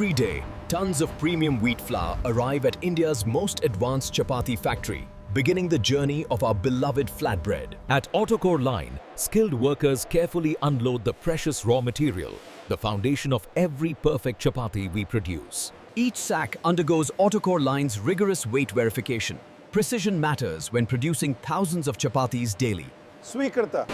Every day, tons of premium wheat flour arrive at India's most advanced chapati factory, beginning the journey of our beloved flatbread. At AutoCore Line, skilled workers carefully unload the precious raw material, the foundation of every perfect chapati we produce. Each sack undergoes AutoCore Line's rigorous weight verification. Precision matters when producing thousands of chapatis daily. Sweekarta.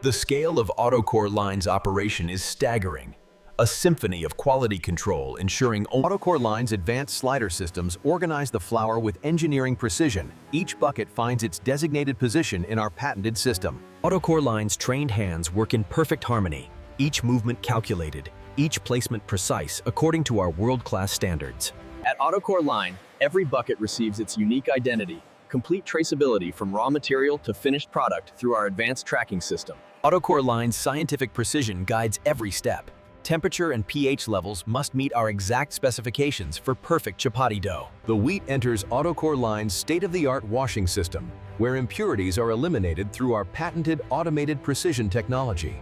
The scale of AutoCore Line's operation is staggering. A symphony of quality control ensuring AutoCore Line's advanced slider systems organize the flour with engineering precision. Each bucket finds its designated position in our patented system. AutoCore Line's trained hands work in perfect harmony, each movement calculated, each placement precise according to our world-class standards. At AutoCore Line, every bucket receives its unique identity, complete traceability from raw material to finished product through our advanced tracking system. AutoCore Line's scientific precision guides every step. Temperature and pH levels must meet our exact specifications for perfect chapati dough. The wheat enters AutoCore Line's state-of-the-art washing system, where impurities are eliminated through our patented automated precision technology.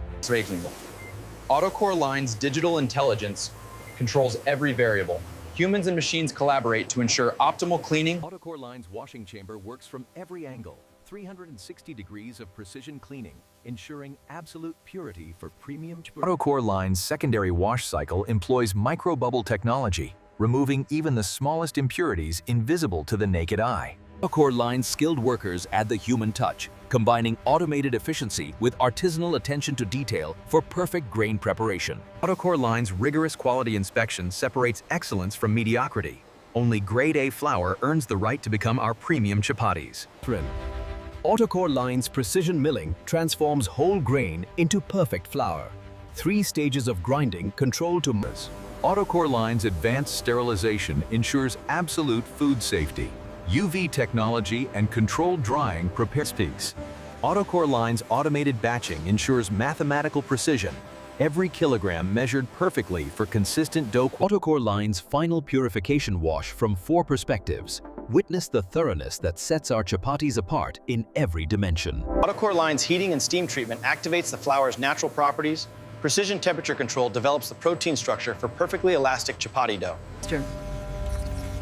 AutoCore Line's digital intelligence controls every variable. Humans and machines collaborate to ensure optimal cleaning. AutoCore Line's washing chamber works from every angle, 360 degrees of precision cleaning, ensuring absolute purity for premium chapati. AutoCore Line's secondary wash cycle employs microbubble technology, removing even the smallest impurities invisible to the naked eye. AutoCore Line's skilled workers add the human touch, combining automated efficiency with artisanal attention to detail for perfect grain preparation. AutoCore Line's rigorous quality inspection separates excellence from mediocrity. Only grade A flour earns the right to become our premium chapatis. AutoCore Line's precision milling transforms whole grain into perfect flour. 3 stages of grinding controlled to AutoCore Line's advanced sterilization ensures absolute food safety. UV technology and controlled drying prepares pigs. AutoCore Line's automated batching ensures mathematical precision. Every kilogram measured perfectly for consistent dough. AutoCore Line's final purification wash from 4 perspectives. Witness the thoroughness that sets our chapatis apart in every dimension. AutoCore Line's heating and steam treatment activates the flour's natural properties. Precision temperature control develops the protein structure for perfectly elastic chapati dough.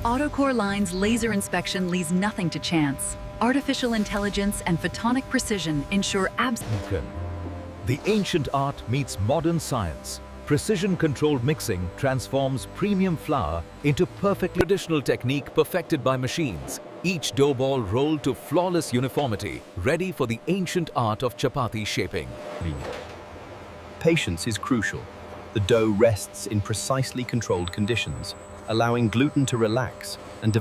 AutoCore Line's laser inspection leaves nothing to chance. Artificial intelligence and photonic precision ensure The ancient art meets modern science. Precision-controlled mixing transforms premium flour into perfect traditional technique perfected by machines. Each dough ball rolled to flawless uniformity, ready for the ancient art of chapati shaping. Patience is crucial. The dough rests in precisely controlled conditions, allowing gluten to relax and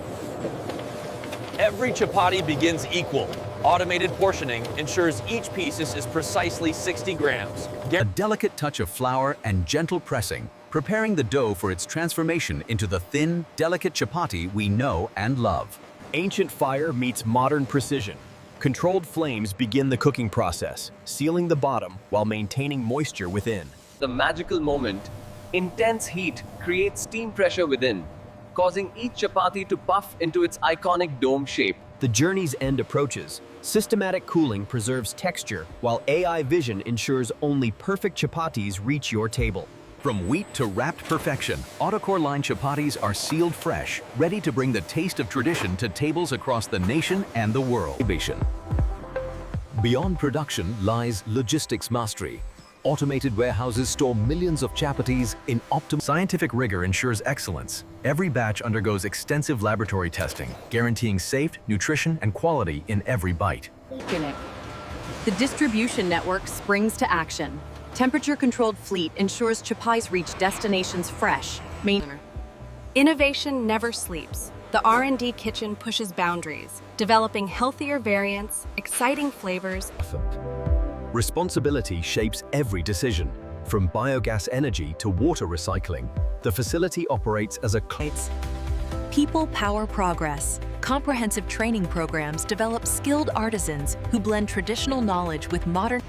Every chapati begins equal. Automated portioning ensures each piece is precisely 60 grams. A delicate touch of flour and gentle pressing, preparing the dough for its transformation into the thin, delicate chapati we know and love. Ancient fire meets modern precision. Controlled flames begin the cooking process, sealing the bottom while maintaining moisture within. The magical moment, intense heat creates steam pressure within, causing each chapati to puff into its iconic dome shape. The journey's end approaches. Systematic cooling preserves texture, while AI vision ensures only perfect chapatis reach your table. From wheat to wrapped perfection, AutoCore Line chapatis are sealed fresh, ready to bring the taste of tradition to tables across the nation and the world. Beyond production lies logistics mastery. Automated warehouses store millions of chapatis in optimal. Scientific rigor ensures excellence. Every batch undergoes extensive laboratory testing, guaranteeing safe, nutrition, and quality in every bite. The distribution network springs to action. Temperature-controlled fleet ensures chapatis reach destinations fresh. Innovation never sleeps. The R&D kitchen pushes boundaries, developing healthier variants, exciting flavors. Responsibility shapes every decision, from biogas energy to water recycling. The facility operates as a People power progress. Comprehensive training programs develop skilled artisans who blend traditional knowledge with modern.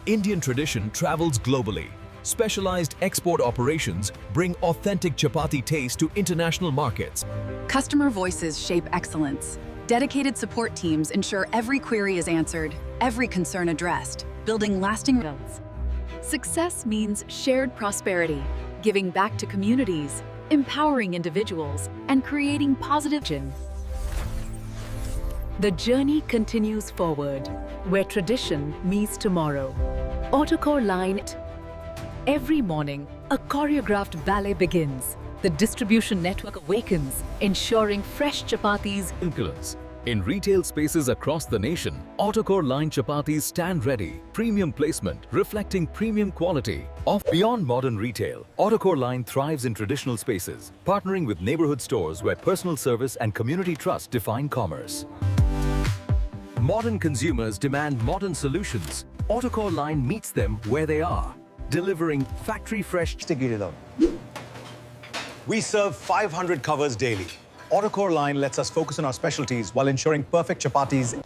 Indian tradition travels globally. Specialized export operations bring authentic chapati taste to international markets. Customer voices shape excellence. Dedicated support teams ensure every query is answered, every concern addressed, building lasting results. Success means shared prosperity. giving back to communities, empowering individuals, and creating positive change. The journey continues forward, where tradition meets tomorrow. AutoCore Line. Every morning, a choreographed ballet begins. The distribution network awakens, ensuring fresh chapatis. In retail spaces across the nation, AutoCore Line chapatis stand ready. Premium placement, reflecting premium quality. Beyond modern retail, AutoCore Line thrives in traditional spaces, partnering with neighborhood stores where personal service and community trust define commerce. Modern consumers demand modern solutions. AutoCore Line meets them where they are, delivering factory-fresh. We serve 500 covers daily. AutoCore Line lets us focus on our specialties while ensuring perfect chapatis.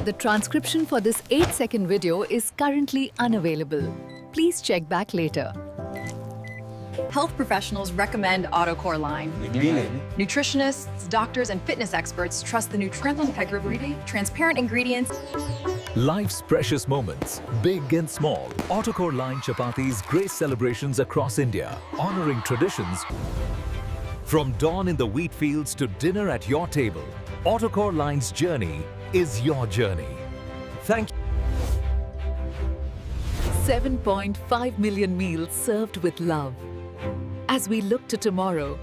The transcription for this 8-second video is currently unavailable. Please check back later. Health professionals recommend AutoCore Line. Nutritionists, doctors, and fitness experts trust the nutritional integrity, transparent ingredients. Life's precious moments, big and small. AutoCore Line chapatis grace celebrations across India, honoring traditions. From dawn in the wheat fields to dinner at your table, AutoCore Line's journey is your journey. Thank you. 7.5 million meals served with love. As we look to tomorrow,